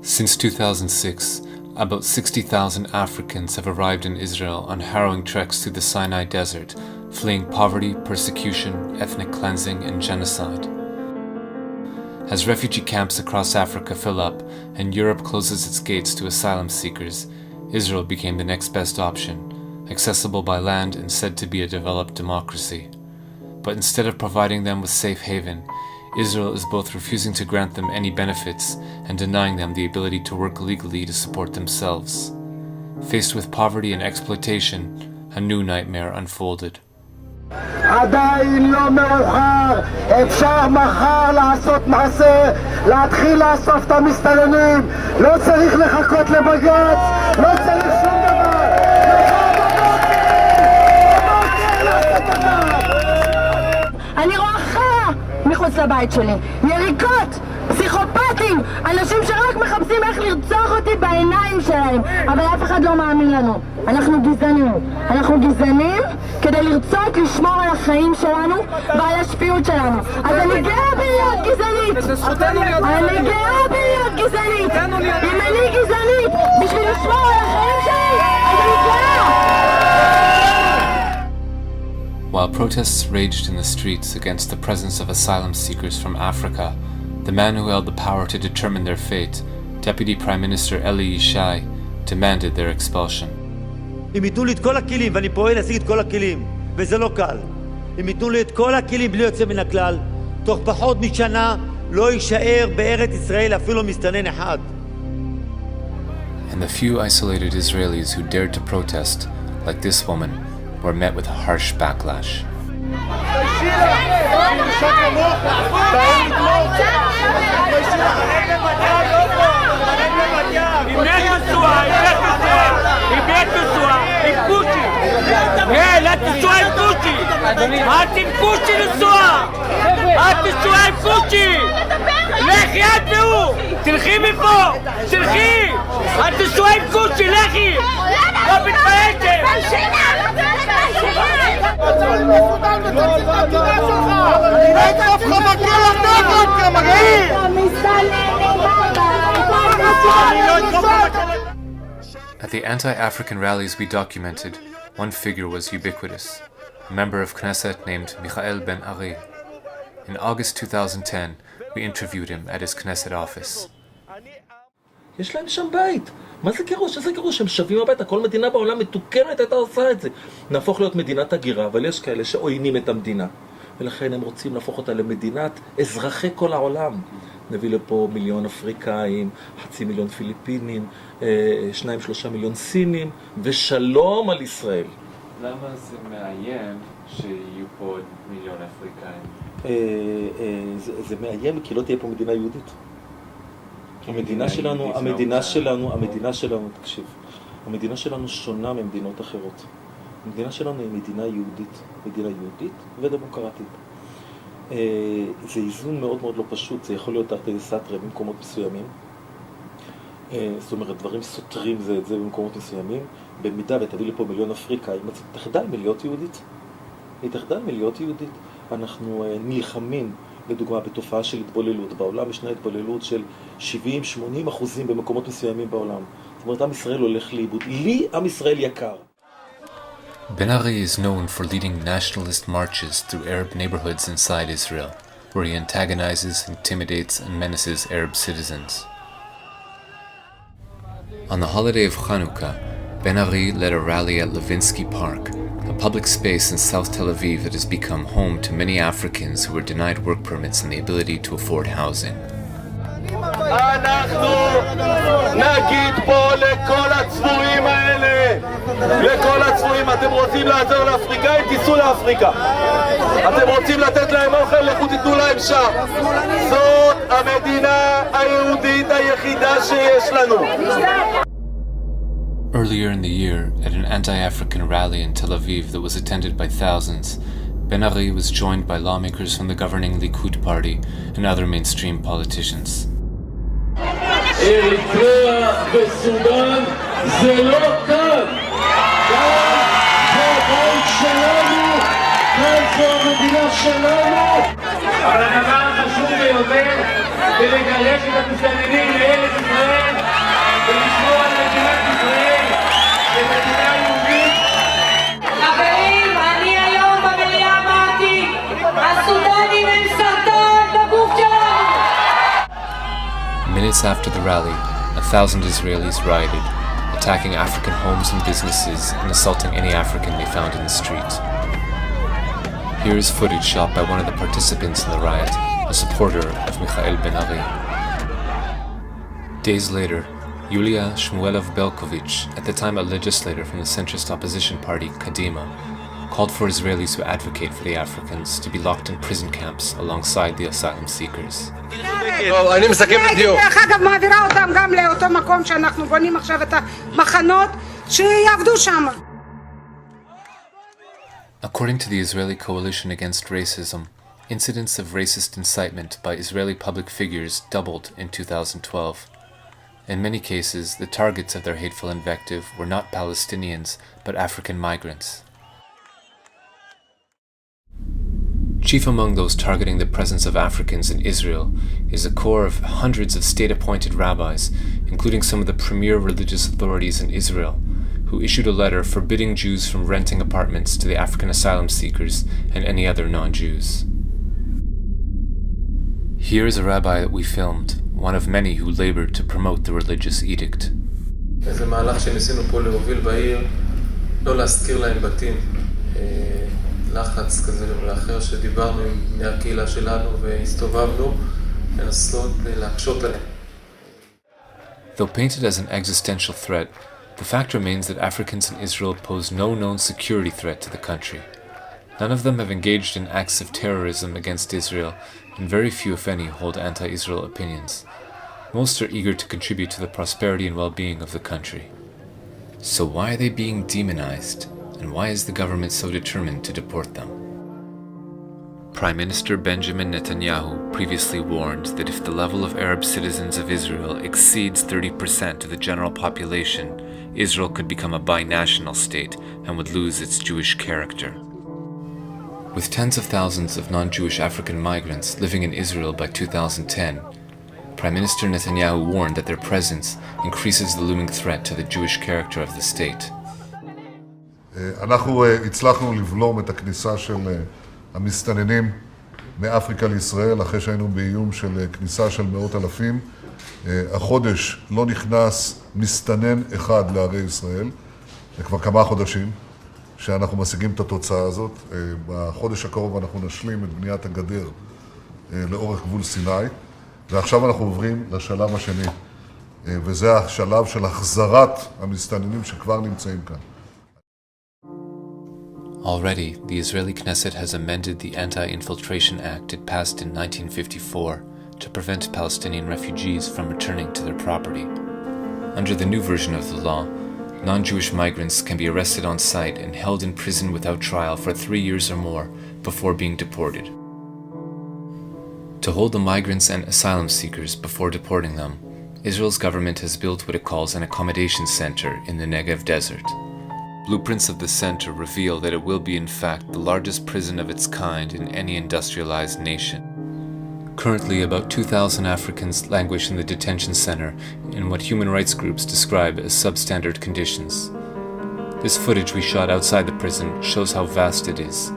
Since 2006, about 60,000 Africans have arrived in Israel on harrowing treks through the Sinai Desert, fleeing poverty, persecution, ethnic cleansing, and genocide. As refugee camps across Africa fill up and Europe closes its gates to asylum seekers, Israel became the next best option, accessible by land and said to be a developed democracy. But instead of providing them with safe haven, Israel is both refusing to grant them any benefits and denying them the ability to work legally to support themselves. Faced with poverty and exploitation, a new nightmare unfolded. עדיין לא מאוחר, אפשר מחר לעשות מעשה, להתחיל לאסוף את המסתננים, לא צריך לחכות לבג"ץ, לא צריך שום דבר. אני רואה חרא מחוץ לבית שלי, יריקות, פסיכופטים, אנשים שרק מחפשים איך לרצוח אותי בעיניים שלהם, אבל אף אחד לא מאמין לנו. אנחנו גזענים כדי לרצות לשמור על החיים שלנו ועל השפיות שלנו. אז אני גאה בלהיות גזענית, אני גאה בלהיות גזענית. אם אני גזענית בשביל לשמור על החיים שלי, אז אני גאה. While protests raged in the streets against the presence of asylum seekers from Africa, the man who held the power to determine their fate, Deputy Prime Minister Eli Yishai, demanded their expulsion. אם ייתנו לי את כל הכלים, ואני פועל להשיג את כל הכלים, וזה לא קל. אם ייתנו לי את כל הכלים בלי יוצא מן הכלל, תוך פחות משנה לא יישאר בארץ ישראל אפילו מסתנן אחד. And the few isolated Israelis who dared to protest, like this woman, were met with a harsh backlash. לכי את והוא! תלכי מפה! תלכי! את תשועה עם קושי, לכי! לא מתפייתם! At the anti-African rallies we documented, one figure was ubiquitous, a member of Knesset named Michael Ben Ari. In August 2010, we interviewed him at his Knesset office. יש להם שם בית. מה זה גירוש? איזה גירוש? הם שווים הביתה. כל מדינה בעולם מתוקנת הייתה עושה את זה. נהפוך להיות מדינת הגירה, אבל יש כאלה שעוינים את המדינה. ולכן הם רוצים להפוך אותה למדינת אזרחי כל העולם. נביא לפה 1,000,000 אפריקאים, 500,000 פיליפינים, 2-3 מיליון סינים, ושלום על ישראל. למה זה מאיים שיהיו פה 1,000,000 אפריקאים? זה מאיים כי לא תהיה פה מדינה יהודית. המדינה שלנו, תקשיב, המדינה שלנו שונה ממדינות אחרות. המדינה שלנו היא מדינה יהודית ודמוקרטית. זה איזון מאוד מאוד לא פשוט, זה יכול להיות תרתי דסתרי במקומות מסוימים. זאת אומרת, דברים סותרים זה את זה במקומות מסוימים. במידה ותביא לפה 1,000,000 אפריקאים, היא תחדל מלהיות יהודית. אנחנו נלחמים, לדוגמה, בתופעה של התבוללות. בעולם ישנה התבוללות של 70-80% במקומות מסוימים בעולם. זאת אומרת, עם ישראל הולך לאיבוד. לי עם ישראל יקר. Ben Ari is known for leading nationalist marches through Arab neighborhoods inside Israel, where he antagonizes, intimidates, and menaces Arab citizens. On the holiday of Chanukah, Ben Ari led a rally at Levinsky Park, a public space in South Tel Aviv that has become home to many Africans who were denied work permits and the ability to afford housing. אנחנו נגיד פה לכל הצבועים האלה, אתם רוצים לעזור לאפריקאים, תיסעו לאפריקה. אתם רוצים לתת להם אוכל, לכו תיתנו להם שם. זאת המדינה היהודית היחידה שיש לנו. Earlier in the year, at an anti-African rally in Tel Aviv that was attended by thousands, Ben Ari was joined by lawmakers from the governing Likud party and other mainstream politicians. אריתריאה וסודאן זה לא כאן. כאן זה הבית שלנו, כאן זו המדינה שלנו. אבל הדבר החשוב ביותר זה לגרש את המסתננים לארץ ישראל minutes after the rally, 1,000 Israelis rioted, attacking African homes and businesses and assaulting any African they found in the street. Here is footage shot by one of the participants in the riot, a supporter of Michael Ben-Ari. Days later, Yulia Shmuelov-Belkovich, at the time a legislator from the centrist opposition party Kadima, called for Israelis who advocate for the Africans to be locked in prison camps alongside the asylum seekers. אני מסכם בדיוק. דרך אגב, מעבירה אותם גם לאותו מקום שאנחנו בונים עכשיו את המחנות, שיעבדו שם. According to the Israeli Coalition Against Racism, incidents of racist incitement by Israeli public figures doubled in 2012. In many cases, the targets of their hateful invective were not Palestinians, but African migrants. Chief among those targeting the presence of Africans in Israel is a corps of hundreds of state-appointed rabbis, including some of the premier religious authorities in Israel, who issued a letter forbidding Jews from renting apartments to the African asylum seekers and any other non-Jews. Here is a rabbi that we filmed, one of many who labored to promote the religious edict. זה מהלך שניסינו פה להוביל בעיר, לא להזכיר להם בתים, לחץ כזה ואחר שדיברנו עם בני הקהילה שלנו והסתובבנו, לנסות להקשות עליהם. Though painted as an existential threat, the fact remains that Africans in Israel pose no known security threat to the country. None of them have engaged in acts of terrorism against Israel, and very few, if any, hold anti-Israel opinions. Most are eager to contribute to the prosperity and well-being of the country. So why are they being demonized, and why is the government so determined to deport them? Prime Minister Benjamin Netanyahu previously warned that if the level of Arab citizens of Israel exceeds 30% of the general population, Israel could become a binational state and would lose its Jewish character. With tens of thousands of non-Jewish African migrants living in Israel by 2010, Prime Minister Netanyahu warned that their presence increases the looming threat to the Jewish character of the state. אנחנו הצלחנו לבלום את הכניסה של המסתננים מאפריקה לישראל, אחרי שהיינו באיום של כניסה של מאות אלפים. החודש לא נכנס מסתנן אחד לערי ישראל, זה כבר כמה חודשים שאנחנו משיגים את התוצאה הזאת. בחודש הקרוב אנחנו נשלים את בניית הגדר לאורך גבול סיני, ועכשיו אנחנו עוברים לשלב השני, וזה השלב של החזרת המסתננים שכבר נמצאים כאן. Already, the Israeli Knesset has amended the Anti-Infiltration Act it passed in 1954 to prevent Palestinian refugees from returning to their property. Under the new version of the law, non-Jewish migrants can be arrested on site and held in prison without trial for 3 years or more before being deported. To hold the migrants and asylum seekers before deporting them, Israel's government has built what it calls an accommodation center in the Negev desert. Blueprints of the center reveal that it will be in fact the largest prison of its kind in any industrialized nation. Currently, about 2,000 Africans languish in the detention center in what human rights groups describe as substandard conditions. This footage we shot outside the prison shows how vast it is.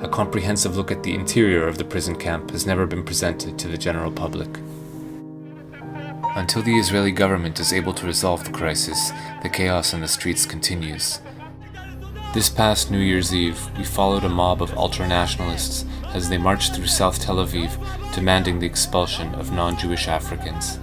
A comprehensive look at the interior of the prison camp has never been presented to the general public. Until the Israeli government is able to resolve the crisis, the chaos in the streets continues. This past New Year's Eve, we followed a mob of ultra-nationalists as they marched through South Tel Aviv, demanding the expulsion of non-Jewish Africans.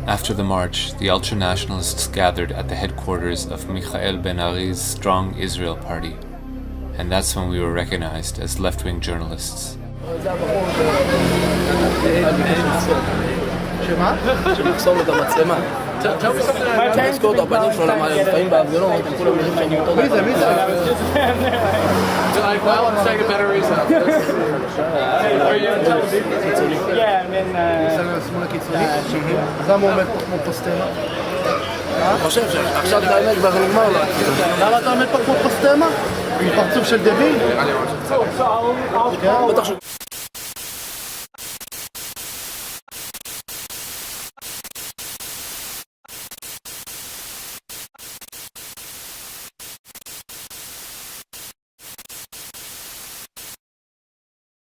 After the march, the ultra-nationalists gathered at the headquarters of Michael Ben-Ari's Strong Israel Party, and that's when we were recognized as left-wing journalists. שמה? שמחסום את המצלמה. תזכור את הפנים שלו, למה לפעמים בהפגנות, הם כולם נראים שאני אותו דבר. מי זה? מי זה? אז למה הוא עומד פה כמו פוסטמה? אני חושב שעכשיו את האמת כבר נגמר לו. למה אתה עומד פה כמו פוסטמה? עם פרצוף של דביל? בטח ש...